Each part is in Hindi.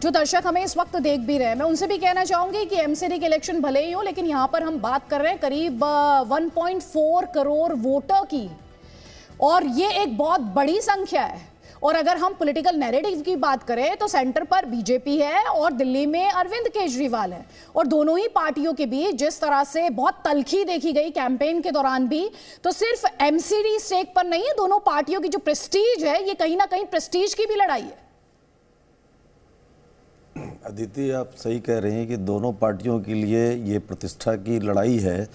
जो दर्शक हमें इस वक्त देख भी रहे हैं, मैं उनसे भी कहना चाहूंगी कि एमसीडी के इलेक्शन भले ही हो, लेकिन यहाँ पर हम बात कर रहे हैं करीब 1.4 करोड़ वोटर की, और ये एक बहुत बड़ी संख्या है। और अगर हम पॉलिटिकल नैरेटिव की बात करें तो सेंटर पर बीजेपी है और दिल्ली में अरविंद केजरीवाल है, और दोनों ही पार्टियों के बीच जिस तरह से बहुत तल्खी देखी गई कैंपेन के दौरान भी, तो सिर्फ एमसीडी स्टेक पर नहीं है, दोनों पार्टियों की जो प्रेस्टीज है, ये कहीं ना कहीं प्रेस्टीज की भी लड़ाई है। अदिति, आप सही कह रहे हैं कि दोनों पार्टियों के लिए ये प्रतिष्ठा की लड़ाई है।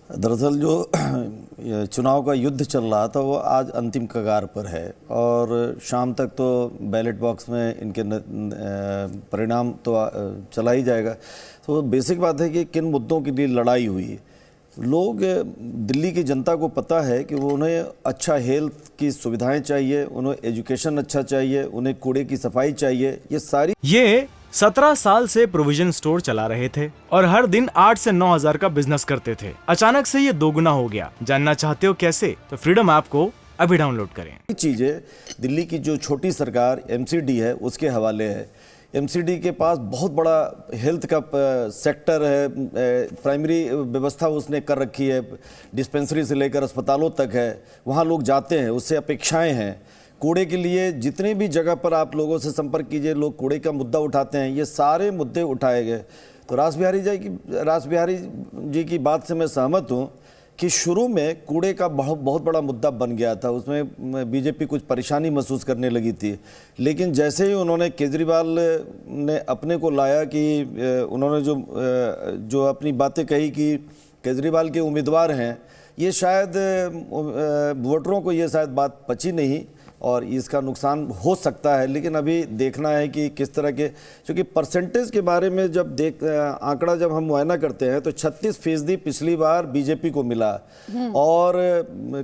दरअसल जो चुनाव का युद्ध चल रहा था वो आज अंतिम कगार पर है, और शाम तक तो बैलेट बॉक्स में इनके परिणाम तो चला ही जाएगा। तो बेसिक बात है कि किन मुद्दों के लिए लड़ाई हुई। लोग, दिल्ली की जनता को पता है कि वो उन्हें अच्छा हेल्थ की सुविधाएं चाहिए, उन्हें एजुकेशन अच्छा चाहिए, उन्हें कूड़े की सफाई चाहिए। ये 17 साल से प्रोविजन स्टोर चला रहे थे और हर दिन 8 से 9 हजार का बिजनेस करते थे। अचानक से ये दोगुना हो गया। जानना चाहते हो कैसे? तो फ्रीडम ऐप को अभी डाउनलोड करें। चीजें दिल्ली की जो छोटी सरकार एमसीडी है उसके हवाले है। एमसीडी के पास बहुत बड़ा हेल्थ का सेक्टर है, प्राइमरी व्यवस्था उसने कर रखी है, डिस्पेंसरी से लेकर अस्पतालों तक है, वहाँ लोग जाते हैं, उससे अपेक्षाएं हैं। कूड़े के लिए जितने भी जगह पर आप लोगों से संपर्क कीजिए, लोग कूड़े का मुद्दा उठाते हैं। ये सारे मुद्दे उठाए गए। तो रास बिहारी जी की बात से मैं सहमत हूँ कि शुरू में कूड़े का बहुत बड़ा मुद्दा बन गया था, उसमें बीजेपी कुछ परेशानी महसूस करने लगी थी। लेकिन जैसे ही उन्होंने केजरीवाल ने अपने को लाया कि उन्होंने जो अपनी बातें कही कि केजरीवाल के उम्मीदवार हैं, ये शायद वोटरों को ये शायद बात पची नहीं और इसका नुकसान हो सकता है। लेकिन अभी देखना है कि किस तरह के, क्योंकि परसेंटेज के बारे में जब आंकड़ा जब हम मुआयना करते हैं तो 36% पिछली बार बीजेपी को मिला, और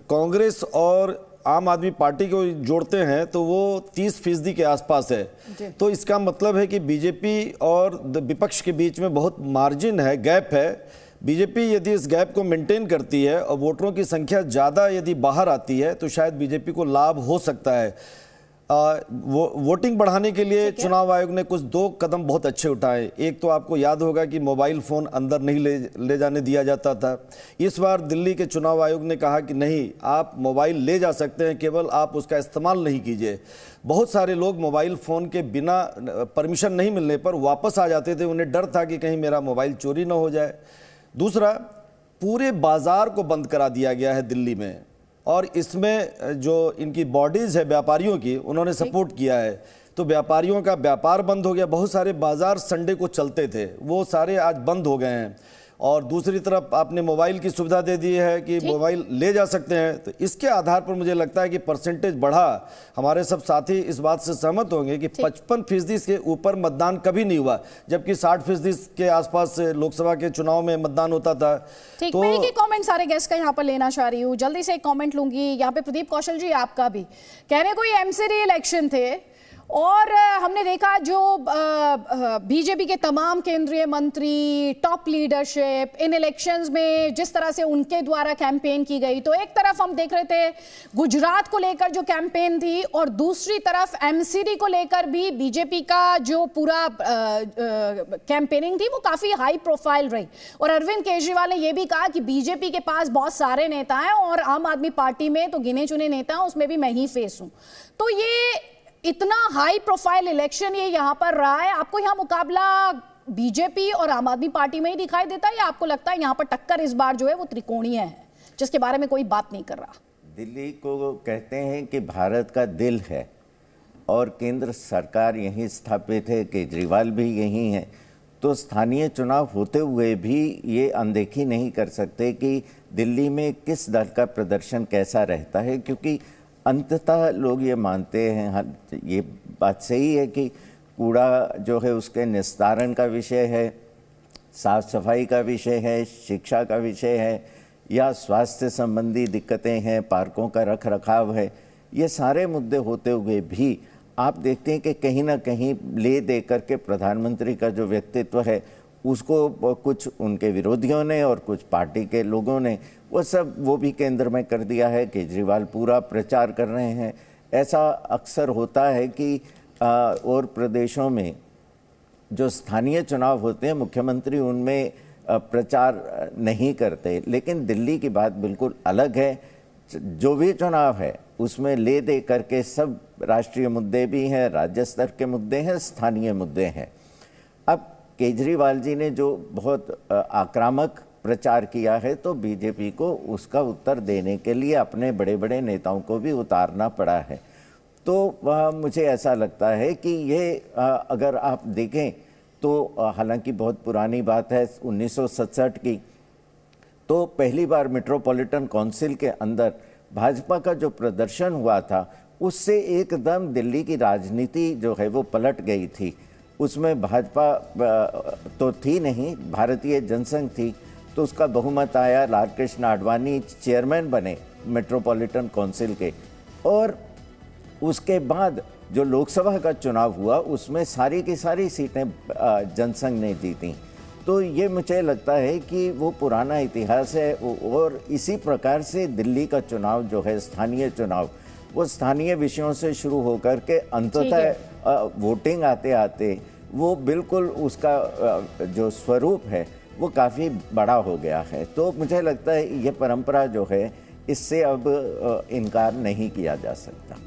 कांग्रेस और आम आदमी पार्टी को जोड़ते हैं तो वो 30% के आसपास है। तो इसका मतलब है कि बीजेपी और विपक्ष के बीच में बहुत मार्जिन है, गैप है। बीजेपी यदि इस गैप को मेंटेन करती है और वोटरों की संख्या ज़्यादा यदि बाहर आती है तो शायद बीजेपी को लाभ हो सकता है। वोटिंग बढ़ाने के लिए चुनाव आयोग ने कुछ 2 कदम बहुत अच्छे उठाए। एक तो आपको याद होगा कि मोबाइल फ़ोन अंदर नहीं ले जाने दिया जाता था। इस बार दिल्ली के चुनाव आयोग ने कहा कि नहीं, आप मोबाइल ले जा सकते हैं, केवल आप उसका इस्तेमाल नहीं कीजिए। बहुत सारे लोग मोबाइल फ़ोन के बिना परमिशन नहीं मिलने पर वापस आ जाते थे, उन्हें डर था कि कहीं मेरा मोबाइल चोरी ना हो जाए। दूसरा, पूरे बाजार को बंद करा दिया गया है दिल्ली में, और इसमें जो इनकी बॉडीज़ है व्यापारियों की, उन्होंने सपोर्ट किया है। तो व्यापारियों का व्यापार बंद हो गया। बहुत सारे बाजार संडे को चलते थे, वो सारे आज बंद हो गए हैं। और दूसरी तरफ आपने मोबाइल की सुविधा दे दी है कि मोबाइल ले जा सकते हैं। तो इसके आधार पर मुझे लगता है कि परसेंटेज बढ़ा। हमारे सब साथी इस बात से सहमत होंगे कि 55% के ऊपर मतदान कभी नहीं हुआ, जबकि 60% के आसपास लोकसभा के चुनाव में मतदान होता था। ठीक, मैं एक कमेंट सारे गेस्ट का यहाँ पर लेना चाह रही हूँ, जल्दी से एक कमेंट लूंगी। यहाँ पे प्रदीप कौशल जी, आपका भी कह रहे कोई एमसीडी इलेक्शन थे और हमने देखा जो बीजेपी के तमाम केंद्रीय मंत्री, टॉप लीडरशिप इन इलेक्शंस में जिस तरह से उनके द्वारा कैंपेन की गई, तो एक तरफ हम देख रहे थे गुजरात को लेकर जो कैंपेन थी, और दूसरी तरफ एमसीडी को लेकर भी बीजेपी का जो पूरा कैंपेनिंग थी वो काफी हाई प्रोफाइल रही। और अरविंद केजरीवाल ने यह भी कहा कि बीजेपी के पास बहुत सारे नेता हैं और आम आदमी पार्टी में तो गिने चुने नेता हैं, उसमें भी मैं ही फेस हूं। तो ये इतना हाई प्रोफाइल इलेक्शन ये यहाँ पर रहा है, आपको यहाँ मुकाबला बीजेपी और आम आदमी पार्टी में ही दिखाई देता है, या आपको लगता है यहाँ पर टक्कर इस बार जो है वो त्रिकोणीय है, जिसके बारे में कोई बात नहीं कर रहा? दिल्ली को कहते हैं कि भारत का दिल है और केंद्र सरकार यहीं स्थापित है, केजरीवाल भी यहीं है। तो स्थानीय चुनाव होते हुए भी ये अनदेखी नहीं कर सकते कि दिल्ली में किस दल का प्रदर्शन कैसा रहता है, क्योंकि अंततः लोग ये मानते हैं, ये बात सही है कि कूड़ा जो है उसके निस्तारण का विषय है, साफ सफाई का विषय है, शिक्षा का विषय है, या स्वास्थ्य संबंधी दिक्कतें हैं, पार्कों का रख रखाव है। ये सारे मुद्दे होते हुए भी आप देखते हैं कि कहीं ना कहीं ले दे करके प्रधानमंत्री का जो व्यक्तित्व है उसको कुछ उनके विरोधियों ने और कुछ पार्टी के लोगों ने वो भी केंद्र में कर दिया है। केजरीवाल पूरा प्रचार कर रहे हैं। ऐसा अक्सर होता है कि और प्रदेशों में जो स्थानीय चुनाव होते हैं मुख्यमंत्री उनमें प्रचार नहीं करते, लेकिन दिल्ली की बात बिल्कुल अलग है। जो भी चुनाव है उसमें ले दे करके सब राष्ट्रीय मुद्दे भी हैं, राज्य स्तर के मुद्दे हैं, स्थानीय मुद्दे हैं। अब केजरीवाल जी ने जो बहुत आक्रामक प्रचार किया है तो बीजेपी को उसका उत्तर देने के लिए अपने बड़े बड़े नेताओं को भी उतारना पड़ा है। तो मुझे ऐसा लगता है कि ये अगर आप देखें तो हालांकि बहुत पुरानी बात है 1967 की, तो पहली बार मेट्रोपॉलिटन काउंसिल के अंदर भाजपा का जो प्रदर्शन हुआ था उससे एकदम दिल्ली की राजनीति जो है वो पलट गई थी। उसमें भाजपा तो थी नहीं, भारतीय जनसंघ थी, तो उसका बहुमत आया, लालकृष्ण आडवाणी चेयरमैन बने मेट्रोपॉलिटन काउंसिल के। और उसके बाद जो लोकसभा का चुनाव हुआ उसमें सारी की सारी सीटें जनसंघ ने जीती। तो ये मुझे लगता है कि वो पुराना इतिहास है। और इसी प्रकार से दिल्ली का चुनाव जो है, स्थानीय चुनाव, वो स्थानीय विषयों से शुरू होकर के अंततः वोटिंग आते आते वो बिल्कुल उसका जो स्वरूप है वो काफ़ी बड़ा हो गया है। तो मुझे लगता है ये परंपरा जो है इससे अब इनकार नहीं किया जा सकता।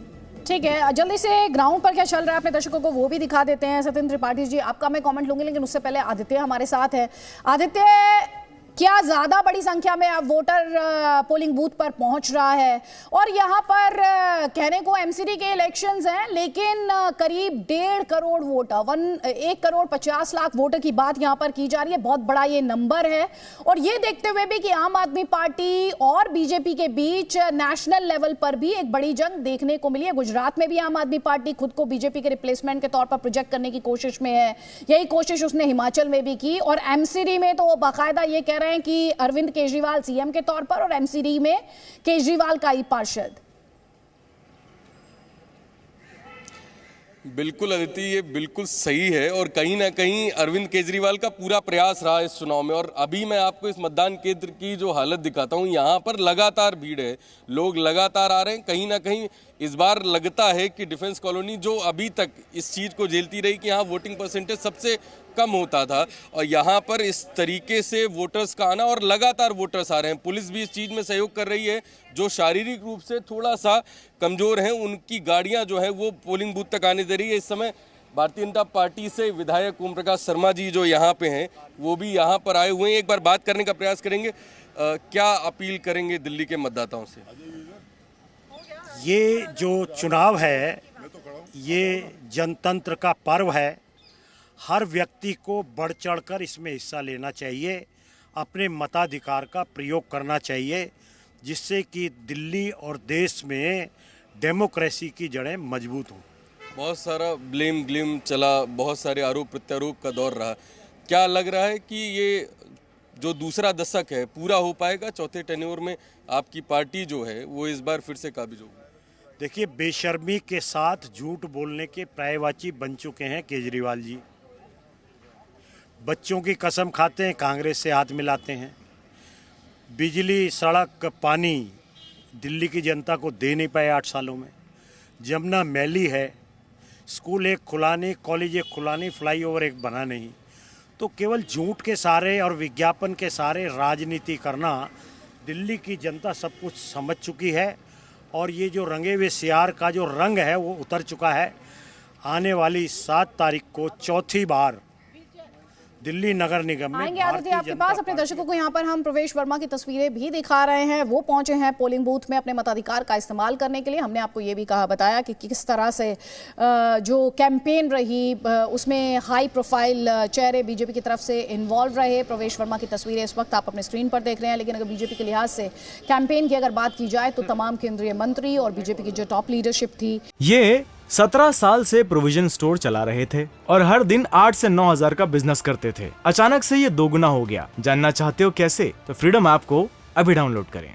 ठीक है, जल्दी से ग्राउंड पर क्या चल रहा है अपने दर्शकों को वो भी दिखा देते हैं। सत्येंद्र त्रिपाठी जी, आपका मैं कमेंट लूंगी, लेकिन उससे पहले आदित्य हमारे साथ है। आदित्य, क्या ज्यादा बड़ी संख्या में अब वोटर पोलिंग बूथ पर पहुंच रहा है? और यहां पर कहने को एमसीडी के इलेक्शंस हैं, लेकिन करीब 1.5 करोड़ वोटर, 1 करोड़ 50 लाख वोटर की बात यहां पर की जा रही है। बहुत बड़ा ये नंबर है। और ये देखते हुए भी कि आम आदमी पार्टी और बीजेपी के बीच नेशनल लेवल पर भी एक बड़ी जंग देखने को मिली है। गुजरात में भी आम आदमी पार्टी खुद को बीजेपी के रिप्लेसमेंट के तौर पर प्रोजेक्ट करने की कोशिश में है। यही कोशिश उसने हिमाचल में भी की। और एमसीडी में तो बाकायदा ये कह रहे हैं कि अरविंद केजरीवाल सीएम के तौर पर और एमसीडी में केजरीवाल का ही पार्षद। बिल्कुल अदिति, ये बिल्कुल सही है। और कहीं ना कहीं अरविंद केजरीवाल का पूरा प्रयास रहा इस चुनाव में। और अभी मैं आपको इस मतदान केंद्र की जो हालत दिखाता हूँ, यहाँ पर लगातार भीड़ है, लोग लगातार आ रहे हैं। कहीं ना कहीं इस बार लगता है कि डिफेंस कॉलोनी जो अभी तक इस चीज़ को झेलती रही कि यहाँ वोटिंग परसेंटेज सबसे कम होता था, और यहाँ पर इस तरीके से वोटर्स का आना और लगातार वोटर्स आ रहे हैं। पुलिस भी इस चीज़ में सहयोग कर रही है। जो शारीरिक रूप से थोड़ा सा कमज़ोर हैं उनकी गाड़ियाँ जो है वो पोलिंग बूथ तक आने दे रही है। इस समय भारतीय जनता पार्टी से विधायक ओम प्रकाश शर्मा जी जो यहाँ पे हैं वो भी यहाँ पर आए हुए हैं। एक बार बात करने का प्रयास करेंगे। क्या अपील करेंगे दिल्ली के मतदाताओं से? ये जो चुनाव है ये जनतंत्र का पर्व है। हर व्यक्ति को बढ़ चढ़कर इसमें हिस्सा लेना चाहिए, अपने मताधिकार का प्रयोग करना चाहिए, जिससे कि दिल्ली और देश में डेमोक्रेसी की जड़ें मजबूत हों। बहुत सारा ब्लेम ग्लेम चला, बहुत सारे आरोप प्रत्यारोप का दौर रहा। क्या लग रहा है कि ये जो दूसरा दशक है पूरा हो पाएगा? चौथे टेन्योर में आपकी पार्टी जो है वो इस बार फिर से काबिज होगी? देखिए, बेशर्मी के साथ झूठ बोलने के पर्यायवाची बन चुके हैं केजरीवाल जी। बच्चों की कसम खाते हैं, कांग्रेस से हाथ मिलाते हैं। बिजली, सड़क, पानी दिल्ली की जनता को दे नहीं पाए 8 सालों में। जमुना मैली है, स्कूल एक खुला नहीं, कॉलेज एक खुला नहीं, फ्लाईओवर एक बना नहीं। तो केवल झूठ के सहारे और विज्ञापन के सहारे राजनीति करना दिल्ली की जनता सब कुछ समझ चुकी है। और ये जो रंगे हुए सियार का जो रंग है वो उतर चुका है। आने वाली 7 तारीख को चौथी बार दिल्ली नगर निगम में आएंगे आदित्य आपके पास। अपने दर्शकों को यहाँ पर हम प्रवेश वर्मा की तस्वीरें भी दिखा रहे हैं। वो पहुंचे हैं पोलिंग बूथ में अपने मताधिकार का इस्तेमाल करने के लिए। हमने आपको ये भी कहा बताया कि किस तरह से जो कैंपेन रही उसमें हाई प्रोफाइल चेहरे बीजेपी की तरफ से इन्वॉल्व रहे। प्रवेश वर्मा की तस्वीरें इस वक्त आप अपने स्क्रीन पर देख रहे हैं। लेकिन अगर बीजेपी के लिहाज से कैंपेन की अगर बात की जाए तो तमाम केंद्रीय मंत्री और बीजेपी की जो टॉप लीडरशिप थी, ये 17 साल से प्रोविजन स्टोर चला रहे थे और हर दिन 8 से 9 हजार का बिजनेस करते थे। अचानक से ये दोगुना हो गया। जानना चाहते हो कैसे? तो फ्रीडम ऐप को अभी डाउनलोड करें।